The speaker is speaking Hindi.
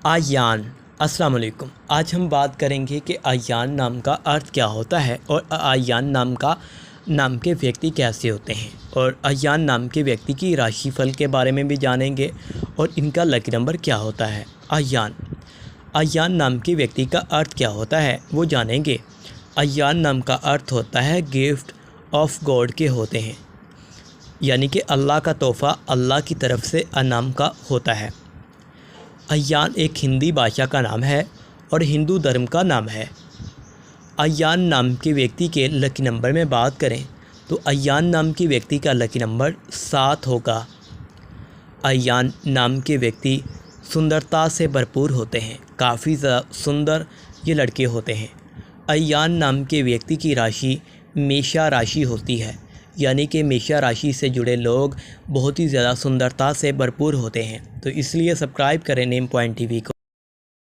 आयान। अस्सलाम वालेकुम। आज हम बात करेंगे कि आयान नाम का अर्थ क्या होता है और आयान नाम के व्यक्ति कैसे होते हैं, और आयान नाम के व्यक्ति की राशिफल के बारे में भी जानेंगे और इनका लकी नंबर क्या होता है। आयान नाम के व्यक्ति का अर्थ क्या होता है वो जानेंगे। आयान नाम का अर्थ होता है गिफ्ट ऑफ गॉड के होते हैं, यानी कि अल्लाह का तोहफ़ा अल्लाह की तरफ से अनाम का होता है। अय्यान एक हिंदी भाषा का नाम है और हिंदू धर्म का नाम है। अय्यान नाम के व्यक्ति के लकी नंबर में बात करें तो अय्यान नाम के व्यक्ति का लकी नंबर 7 होगा। अय्यान नाम के व्यक्ति सुंदरता से भरपूर होते हैं, काफ़ी ज़्यादा सुंदर ये लड़के होते हैं। अय्यान नाम के व्यक्ति की राशि मेषा राशि होती है, यानी कि मेषा राशि से जुड़े लोग बहुत ही ज़्यादा सुंदरता से भरपूर होते हैं। तो इसलिए सब्सक्राइब करें नेम पॉइंट टीवी को।